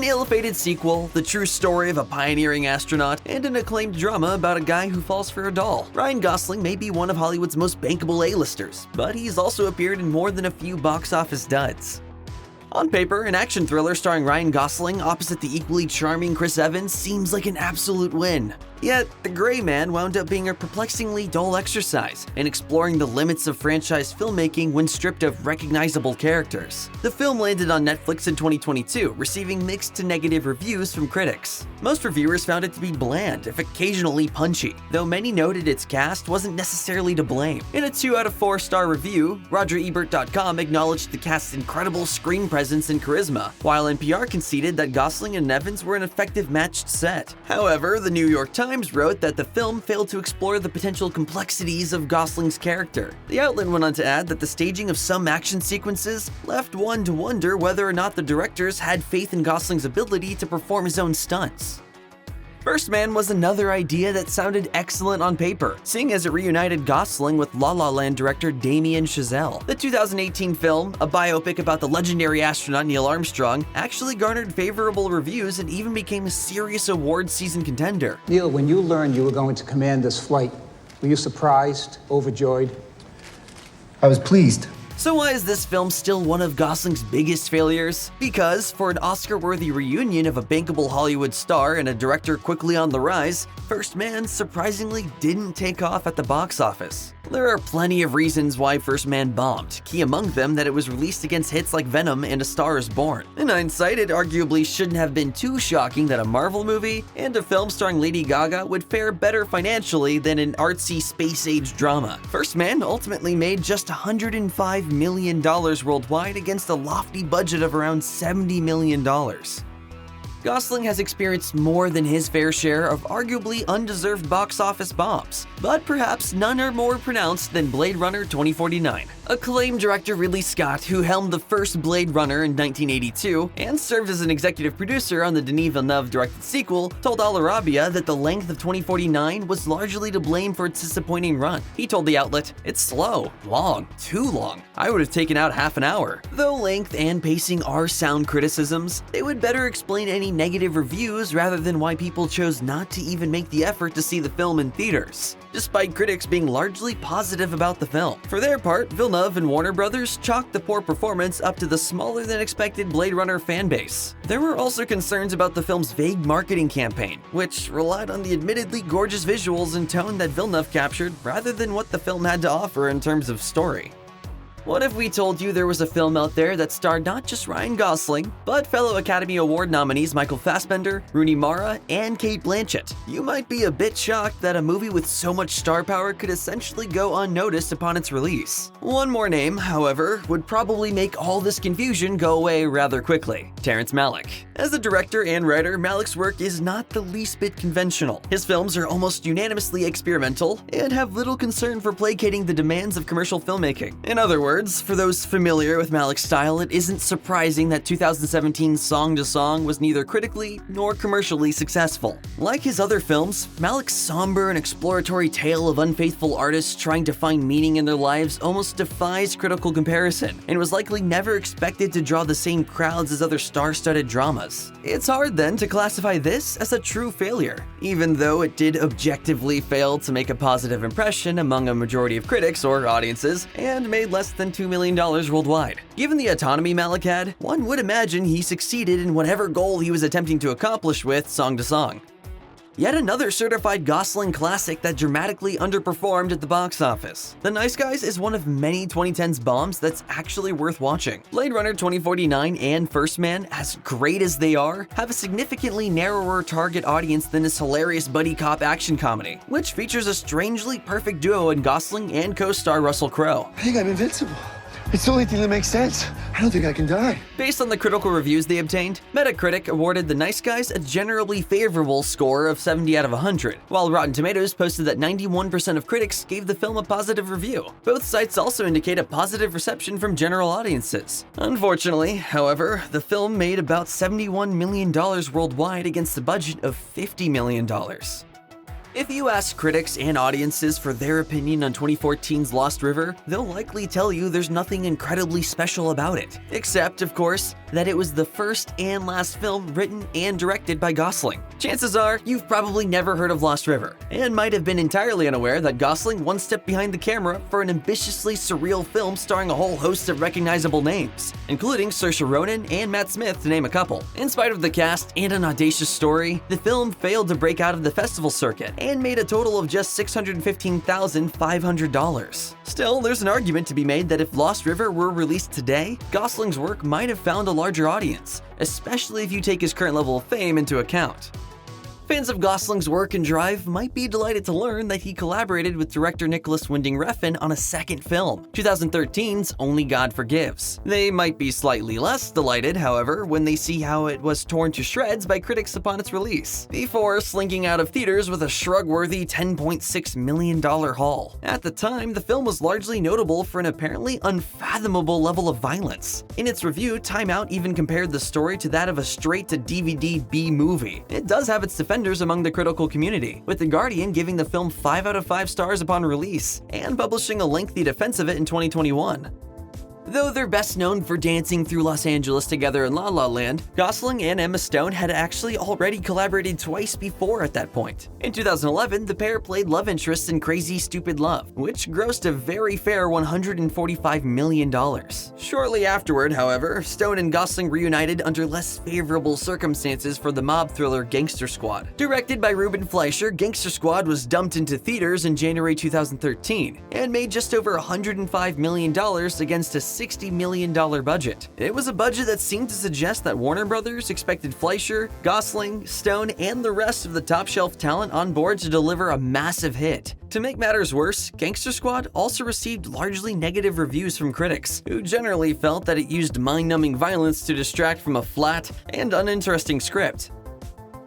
ill-fated sequel, the true story of a pioneering astronaut, and an acclaimed drama about a guy who falls for a doll. Ryan Gosling may be one of Hollywood's most bankable A-listers, but he's also appeared in more than a few box office duds. On paper, an action thriller starring Ryan Gosling opposite the equally charming Chris Evans seems like an absolute win. Yet, The Gray Man wound up being a perplexingly dull exercise in exploring the limits of franchise filmmaking when stripped of recognizable characters. The film landed on Netflix in 2022, receiving mixed to negative reviews from critics. Most reviewers found it to be bland, if occasionally punchy, though many noted its cast wasn't necessarily to blame. In a 2 out of 4 star review, RogerEbert.com acknowledged the cast's incredible screen presence and charisma, while NPR conceded that Gosling and Evans were an effective matched set. However, the New York Times wrote that the film failed to explore the potential complexities of Gosling's character. The outlet went on to add that the staging of some action sequences left one to wonder whether or not the directors had faith in Gosling's ability to perform his own stunts. First Man was another idea that sounded excellent on paper, seeing as it reunited Gosling with La La Land director Damien Chazelle. The 2018 film, a biopic about the legendary astronaut Neil Armstrong, actually garnered favorable reviews and even became a serious awards season contender. Neil, when you learned you were going to command this flight, were you surprised, overjoyed? I was pleased. So why is this film still one of Gosling's biggest failures? Because for an Oscar-worthy reunion of a bankable Hollywood star and a director quickly on the rise, First Man surprisingly didn't take off at the box office. There are plenty of reasons why First Man bombed, key among them that it was released against hits like Venom and A Star is Born. In hindsight, it arguably shouldn't have been too shocking that a Marvel movie and a film starring Lady Gaga would fare better financially than an artsy space-age drama. First Man ultimately made just $105 million worldwide against a lofty budget of around $70 million. Gosling has experienced more than his fair share of arguably undeserved box office bombs, but perhaps none are more pronounced than Blade Runner 2049. Acclaimed director Ridley Scott, who helmed the first Blade Runner in 1982 and served as an executive producer on the Denis Villeneuve-directed sequel, told Al Arabiya that the length of 2049 was largely to blame for its disappointing run. He told the outlet, "It's slow, long, too long. I would have taken out half an hour." Though length and pacing are sound criticisms, they would better explain any negative reviews rather than why people chose not to even make the effort to see the film in theaters, despite critics being largely positive about the film. For their part, Villeneuve and Warner Brothers chalked the poor performance up to the smaller-than-expected Blade Runner fanbase. There were also concerns about the film's vague marketing campaign, which relied on the admittedly gorgeous visuals and tone that Villeneuve captured rather than what the film had to offer in terms of story. What if we told you there was a film out there that starred not just Ryan Gosling, but fellow Academy Award nominees Michael Fassbender, Rooney Mara, and Cate Blanchett? You might be a bit shocked that a movie with so much star power could essentially go unnoticed upon its release. One more name, however, would probably make all this confusion go away rather quickly: Terrence Malick. As a director and writer, Malick's work is not the least bit conventional. His films are almost unanimously experimental and have little concern for placating the demands of commercial filmmaking. In other words, for those familiar with Malick's style, it isn't surprising that 2017's Song to Song was neither critically nor commercially successful. Like his other films, Malick's somber and exploratory tale of unfaithful artists trying to find meaning in their lives almost defies critical comparison, and was likely never expected to draw the same crowds as other star-studded dramas. It's hard then to classify this as a true failure, even though it did objectively fail to make a positive impression among a majority of critics or audiences, and made less than $2 million worldwide. Given the autonomy Malick had, one would imagine he succeeded in whatever goal he was attempting to accomplish with Song to Song. Yet another certified Gosling classic that dramatically underperformed at the box office. The Nice Guys is one of many 2010s bombs that's actually worth watching. Blade Runner 2049 and First Man, as great as they are, have a significantly narrower target audience than this hilarious buddy cop action comedy, which features a strangely perfect duo in Gosling and co-star Russell Crowe. I think I'm invincible. It's the only thing that makes sense. I don't think I can die. Based on the critical reviews they obtained, Metacritic awarded The Nice Guys a generally favorable score of 70 out of 100, while Rotten Tomatoes posted that 91% of critics gave the film a positive review. Both sites also indicate a positive reception from general audiences. Unfortunately, however, the film made about $71 million worldwide against a budget of $50 million. If you ask critics and audiences for their opinion on 2014's Lost River, they'll likely tell you there's nothing incredibly special about it. Except, of course, that it was the first and last film written and directed by Gosling. Chances are, you've probably never heard of Lost River, and might have been entirely unaware that Gosling once stepped behind the camera for an ambitiously surreal film starring a whole host of recognizable names, including Saoirse Ronan and Matt Smith, to name a couple. In spite of the cast and an audacious story, the film failed to break out of the festival circuit, and made a total of just $615,500. Still, there's an argument to be made that if Lost River were released today, Gosling's work might have found a larger audience, especially if you take his current level of fame into account. Fans of Gosling's work and drive might be delighted to learn that he collaborated with director Nicholas Winding Refn on a second film, 2013's Only God Forgives. They might be slightly less delighted, however, when they see how it was torn to shreds by critics upon its release, before slinking out of theaters with a shrug-worthy $10.6 million haul. At the time, the film was largely notable for an apparently unfathomable level of violence. In its review, Time Out even compared the story to that of a straight-to-DVD B-movie. It does have its defenders among the critical community, with The Guardian giving the film 5 out of 5 stars upon release, and publishing a lengthy defense of it in 2021. Though they're best known for dancing through Los Angeles together in La La Land, Gosling and Emma Stone had actually already collaborated twice before at that point. In 2011, the pair played love interests in Crazy Stupid Love, which grossed a very fair $145 million. Shortly afterward, however, Stone and Gosling reunited under less favorable circumstances for the mob thriller Gangster Squad. Directed by Ruben Fleischer, Gangster Squad was dumped into theaters in January 2013, and made just over $105 million against a $60 million budget. It was a budget that seemed to suggest that Warner Brothers expected Fleischer, Gosling, Stone, and the rest of the top-shelf talent on board to deliver a massive hit. To make matters worse, Gangster Squad also received largely negative reviews from critics, who generally felt that it used mind-numbing violence to distract from a flat and uninteresting script.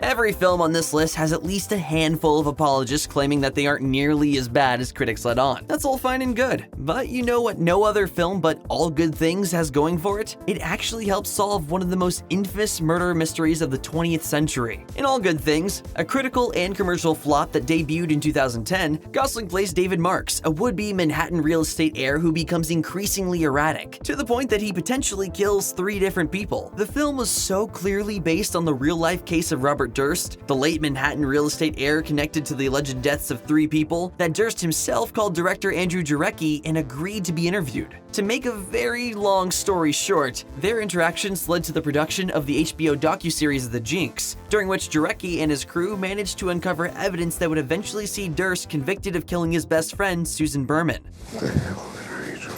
Every film on this list has at least a handful of apologists claiming that they aren't nearly as bad as critics let on. That's all fine and good, but you know what no other film but All Good Things has going for it? It actually helps solve one of the most infamous murder mysteries of the 20th century. In All Good Things, a critical and commercial flop that debuted in 2010, Gosling plays David Marks, a would-be Manhattan real estate heir who becomes increasingly erratic, to the point that he potentially kills 3 different people. The film was so clearly based on the real-life case of Robert Durst, the late Manhattan real estate heir connected to the alleged deaths of 3 people, that Durst himself called director Andrew Jarecki and agreed to be interviewed. To make a very long story short, their interactions led to the production of the HBO docuseries The Jinx, during which Jarecki and his crew managed to uncover evidence that would eventually see Durst convicted of killing his best friend, Susan Berman. What the hell did I do?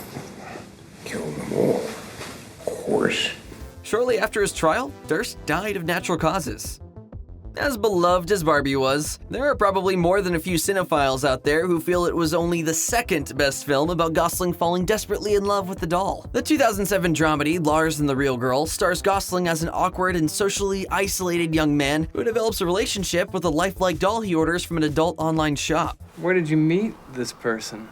Kill them all. Of course. Shortly after his trial, Durst died of natural causes. As beloved as Barbie was, there are probably more than a few cinephiles out there who feel it was only the second best film about Gosling falling desperately in love with the doll. The 2007 dramedy Lars and the Real Girl stars Gosling as an awkward and socially isolated young man who develops a relationship with a lifelike doll he orders from an adult online shop. Where did you meet this person?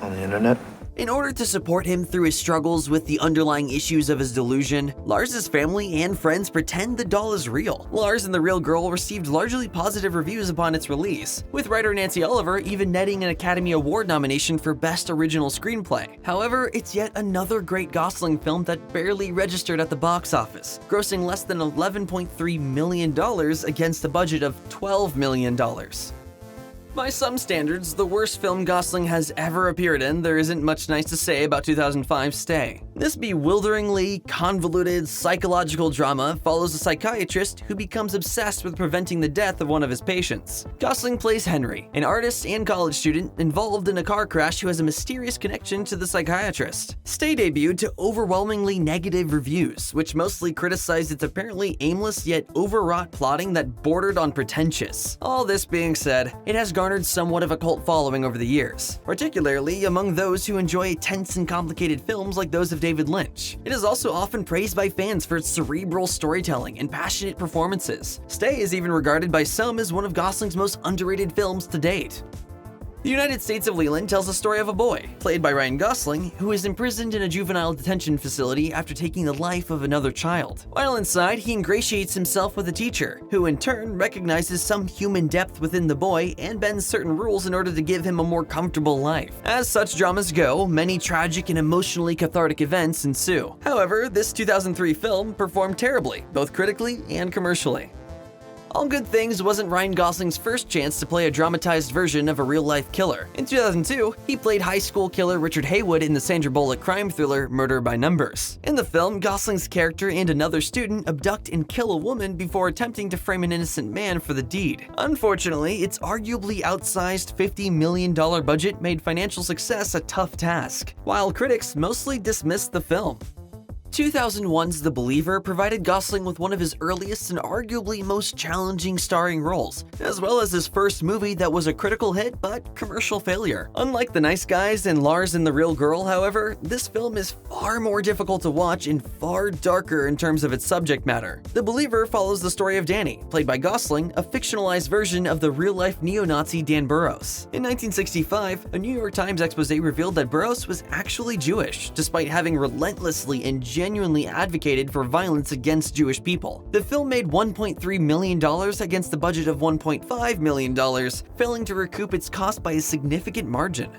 On the internet? In order to support him through his struggles with the underlying issues of his delusion, Lars's family and friends pretend the doll is real. Lars and the Real Girl received largely positive reviews upon its release, with writer Nancy Oliver even netting an Academy Award nomination for Best Original Screenplay. However, it's yet another great Gosling film that barely registered at the box office, grossing less than $11.3 million against a budget of $12 million. By some standards, the worst film Gosling has ever appeared in, there isn't much nice to say about 2005's Stay. This bewilderingly convoluted psychological drama follows a psychiatrist who becomes obsessed with preventing the death of one of his patients. Gosling plays Henry, an artist and college student involved in a car crash who has a mysterious connection to the psychiatrist. Stay debuted to overwhelmingly negative reviews, which mostly criticized its apparently aimless yet overwrought plotting that bordered on pretentious. All this being said, it has garnered somewhat of a cult following over the years, particularly among those who enjoy tense and complicated films like those of David Lynch. It is also often praised by fans for its cerebral storytelling and passionate performances. Stay is even regarded by some as one of Gosling's most underrated films to date. The United States of Leland tells the story of a boy, played by Ryan Gosling, who is imprisoned in a juvenile detention facility after taking the life of another child. While inside, he ingratiates himself with a teacher, who in turn recognizes some human depth within the boy and bends certain rules in order to give him a more comfortable life. As such dramas go, many tragic and emotionally cathartic events ensue. However, this 2003 film performed terribly, both critically and commercially. All Good Things wasn't Ryan Gosling's first chance to play a dramatized version of a real-life killer. In 2002, he played high school killer Richard Haywood in the Sandra Bullock crime thriller Murder by Numbers. In the film, Gosling's character and another student abduct and kill a woman before attempting to frame an innocent man for the deed. Unfortunately, its arguably outsized $50 million budget made financial success a tough task, while critics mostly dismissed the film. 2001's The Believer provided Gosling with one of his earliest and arguably most challenging starring roles, as well as his first movie that was a critical hit but commercial failure. Unlike The Nice Guys and Lars and the Real Girl, however, this film is far more difficult to watch and far darker in terms of its subject matter. The Believer follows the story of Danny, played by Gosling, a fictionalized version of the real-life neo-Nazi Dan Burroughs. In 1965, a New York Times expose revealed that Burroughs was actually Jewish, despite having relentlessly and genuinely advocated for violence against Jewish people. The film made $1.3 million against the budget of $1.5 million, failing to recoup its cost by a significant margin.